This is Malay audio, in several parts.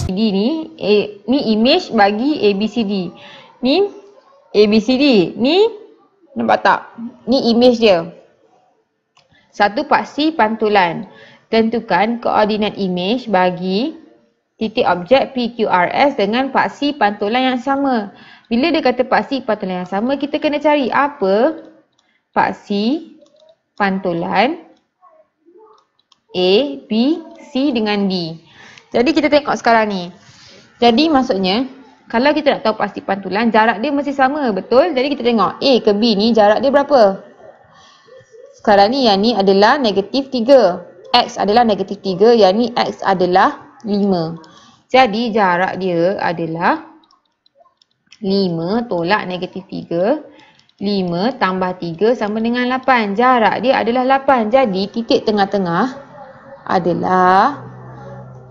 ni image bagi ABCD. Ni ABCD. Ni nampak tak? Ni image dia. Satu paksi pantulan. Tentukan koordinat image bagi titik objek PQRS dengan paksi pantulan yang sama. Bila dia kata paksi pantulan yang sama, kita kena cari apa paksi pantulan A, B, C dengan D. Jadi kita tengok sekarang ni. Jadi maksudnya, kalau kita nak tahu paksi pantulan, jarak dia mesti sama, betul? Jadi kita tengok A ke B ni jarak dia berapa? Sekarang ni yang ni adalah negatif 3. X adalah negatif 3, yang ni X adalah 5. Jadi jarak dia adalah 5 tolak negatif 3. 5 tambah 3 sama dengan 8. Jarak dia adalah 8. Jadi titik tengah-tengah adalah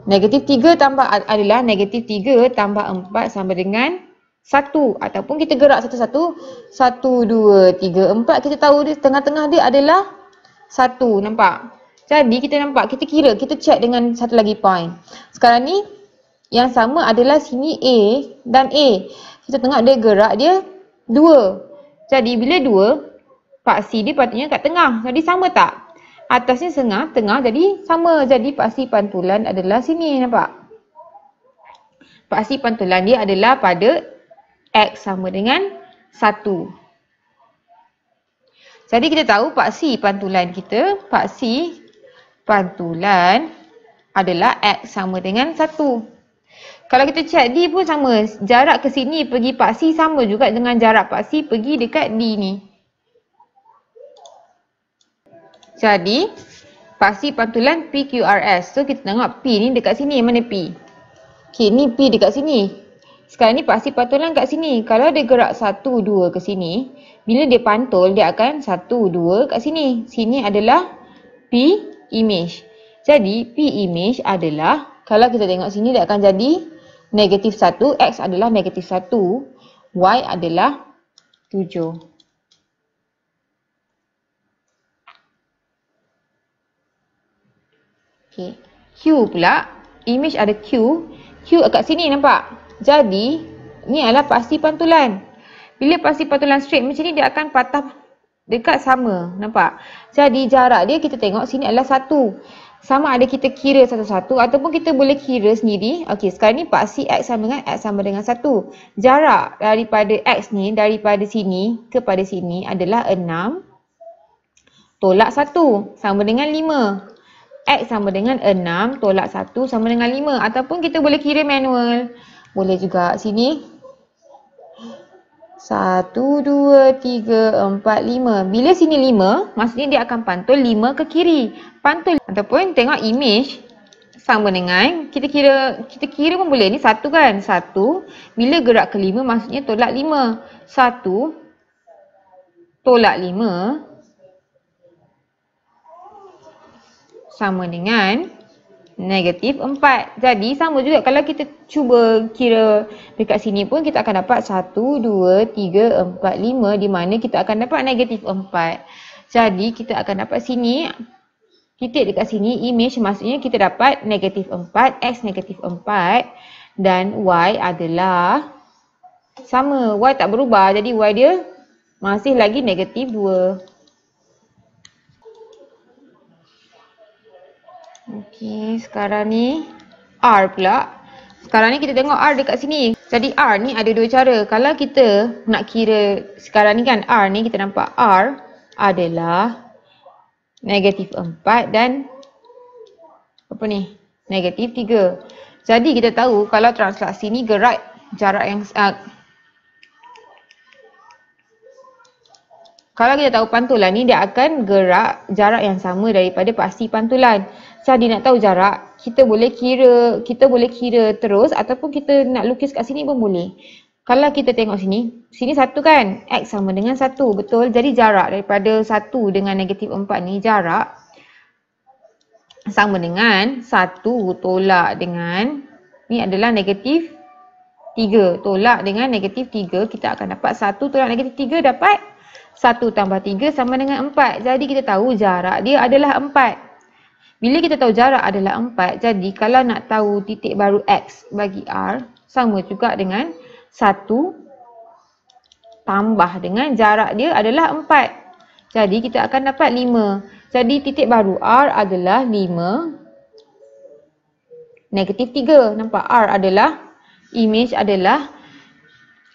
negatif 3 adalah negatif 3 tambah 4 sama dengan 1. Ataupun kita gerak satu-satu. 1, 2, 3, 4. Kita tahu dia tengah-tengah dia adalah 1. Nampak? Jadi kita nampak, kita kira, kita check dengan satu lagi point. Sekarang ni yang sama adalah sini A dan A. Kita tengok dia gerak dia 2. Jadi bila 2, paksi dia patutnya kat tengah. Jadi sama tak? Atasnya tengah jadi sama. Jadi paksi pantulan adalah sini, nampak? Paksi pantulan dia adalah pada X sama dengan 1. Jadi kita tahu paksi pantulan kita, paksi pantulan adalah X sama dengan 1. Kalau kita check D pun sama. Jarak ke sini pergi paksi sama juga dengan jarak paksi pergi dekat D ni. Jadi, paksi pantulan PQRS. So, kita tengok P ni dekat sini. Mana P? Okay, ni P dekat sini. Sekarang ni paksi pantulan kat sini. Kalau dia gerak 1, 2 ke sini, bila dia pantul, dia akan 1, 2 kat sini. Sini adalah P image. Jadi, P image adalah, kalau kita tengok sini, dia akan jadi negatif 1. X adalah negatif 1. Y adalah 7. Okay. Q pula, image ada Q. Q kat sini, nampak? Jadi, ni adalah paksi pantulan. Bila paksi pantulan straight macam ni, dia akan patah dekat sama. Nampak? Jadi, jarak dia kita tengok sini adalah 1. Sama ada kita kira satu-satu ataupun kita boleh kira sendiri. Okey, sekarang ni paksi X sama dengan 1. Jarak daripada X ni, daripada sini kepada sini adalah 6 tolak 1 sama dengan 5. X sama dengan 6 tolak 1 sama dengan 5. Ataupun kita boleh kira manual. Boleh juga sini. 1, 2, 3, 4, 5. Bila sini 5, maksudnya dia akan pantul 5 ke kiri. Pantul. Ataupun tengok image sama dengan, kita kira pun boleh. Ni 1 kan? 1. Bila gerak ke 5, maksudnya tolak 5. 1 tolak 5 sama dengan negatif 4. Jadi sama juga kalau kita cuba kira dekat sini pun kita akan dapat 1, 2, 3, 4, 5 di mana kita akan dapat negatif 4. Jadi kita akan dapat sini, titik dekat sini image maksudnya kita dapat negatif 4, X negatif 4 dan Y adalah sama. Y tak berubah, jadi Y dia masih lagi negatif 2. Okey, sekarang ni R pula. Sekarang ni kita tengok R dekat sini. Jadi R ni ada dua cara. Kalau kita nak kira sekarang ni kan R ni kita nampak R adalah negatif 4 dan apa ni? Negatif 3. Jadi kita tahu kalau translasi ni gerak jarak yang kalau kita tahu pantulan ni dia akan gerak jarak yang sama daripada paksi pantulan. Jadi nak tahu jarak, kita boleh kira terus ataupun kita nak lukis kat sini pun boleh. Kalau kita tengok sini 1 kan, X sama dengan 1, betul? Jadi jarak daripada 1 dengan negatif 4 ni jarak sama dengan 1 tolak dengan, ni adalah negatif 3. Tolak dengan negatif 3, kita akan dapat 1 tolak negatif 3 dapat 1 tambah 3 sama dengan 4. Jadi kita tahu jarak dia adalah 4. Bila kita tahu jarak adalah 4, jadi kalau nak tahu titik baru X bagi R, sama juga dengan 1 tambah dengan jarak dia adalah 4. Jadi kita akan dapat 5. Jadi titik baru R adalah 5, negatif 3. Nampak? R adalah, image adalah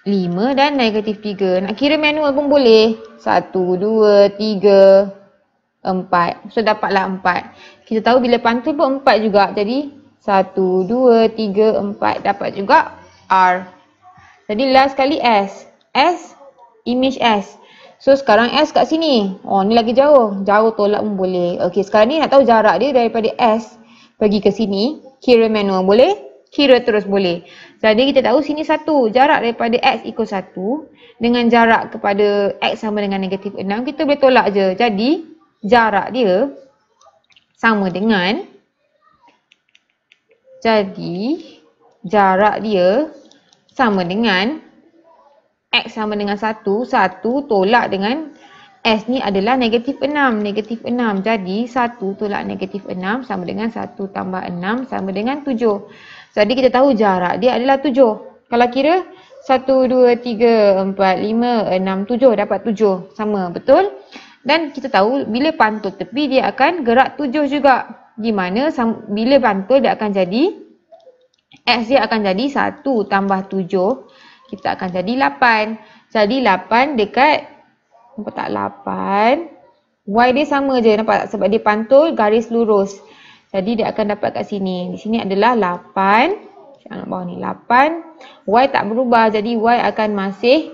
5 dan negatif 3. Nak kira manual pun boleh. 1, 2, 3, 4. So dapatlah 4. Kita tahu bila pantul pun 4 juga. Jadi 1, 2, 3, 4. Dapat juga R. Jadi last kali S. S, image S. So sekarang S kat sini. Oh ni lagi jauh. Jauh tolak pun boleh. Okey, sekarang ni nak tahu jarak dia daripada S pergi ke sini. Kira manual boleh. Kira terus boleh. Jadi kita tahu sini 1. Jarak daripada X ikut 1. Dengan jarak kepada X sama dengan negatif 6. Kita boleh tolak je. Jadi jarak dia sama dengan. Jadi jarak dia sama dengan X sama dengan 1. 1 tolak dengan S ni adalah negatif 6. Negatif 6. Jadi 1 tolak negatif 6 sama dengan 1 tambah 6 sama dengan 7. Jadi kita tahu jarak dia adalah 7. Kalau kira 1, 2, 3, 4, 5, 6, 7. Dapat 7. Sama. Betul? Dan kita tahu bila pantul tepi dia akan gerak 7 juga. Di mana bila pantul dia akan jadi, X dia akan jadi 1 tambah 7. Kita akan jadi 8. Jadi 8 dekat, nampak tak 8. Y dia sama je. Nampak tak? Sebab dia pantul garis lurus. Jadi dia akan dapat kat sini. Di sini adalah 8. Saya nak bawah ni 8. Y tak berubah. Jadi Y akan masih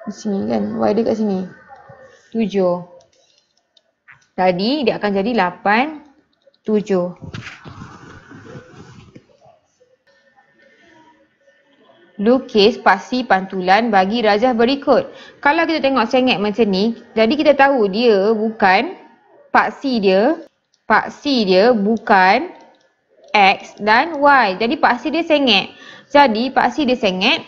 di sini kan. Y dia kat sini. 7. Jadi dia akan jadi 8, 7. Lukis paksi pantulan bagi rajah berikut. Kalau kita tengok sengit macam ni, jadi kita tahu dia bukan paksi dia bukan X dan Y. Jadi paksi dia sengit. Jadi paksi dia sengit,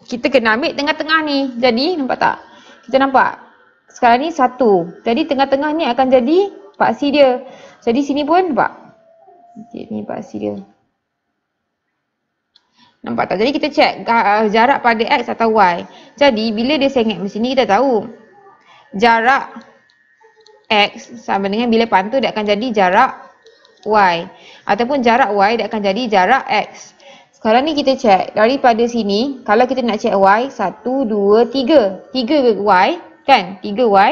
kita kena ambil tengah-tengah ni. Jadi nampak tak? Kita nampak. Sekarang ni 1. Jadi tengah-tengah ni akan jadi paksi dia. Jadi sini pun nampak. Ni paksi dia. Nampak tak? Jadi kita cek jarak pada X atau Y. Jadi bila dia sengit macam ni, kita tahu jarak X sama dengan bila pantul dia akan jadi jarak Y. Ataupun jarak Y dia akan jadi jarak X. Sekarang ni kita cek daripada sini. Kalau kita nak cek Y, 1, 2, 3. 3 Y kan? 3Y.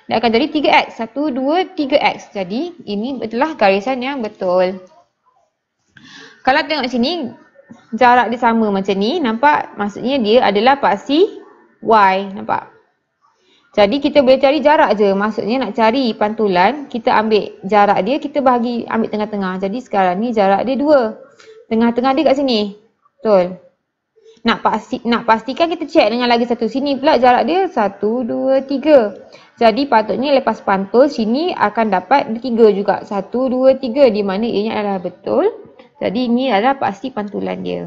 Dia akan jadi 3X. 1, 2, 3X. Jadi ini adalah garisan yang betul. Kalau tengok sini, jarak dia sama macam ni. Nampak? Maksudnya dia adalah paksi Y. Nampak? Jadi kita boleh cari jarak je. Maksudnya nak cari pantulan, kita ambil jarak dia, kita ambil tengah-tengah. Jadi sekarang ni jarak dia 2. Tengah-tengah dia kat sini. Betul? Nak pastikan kita cek dengan lagi satu. Sini pula jarak dia 1, 2, 3. Jadi patutnya lepas pantul, sini akan dapat 3 juga. 1, 2, 3. Di mana ianya adalah betul. Jadi ini adalah paksi pantulan dia.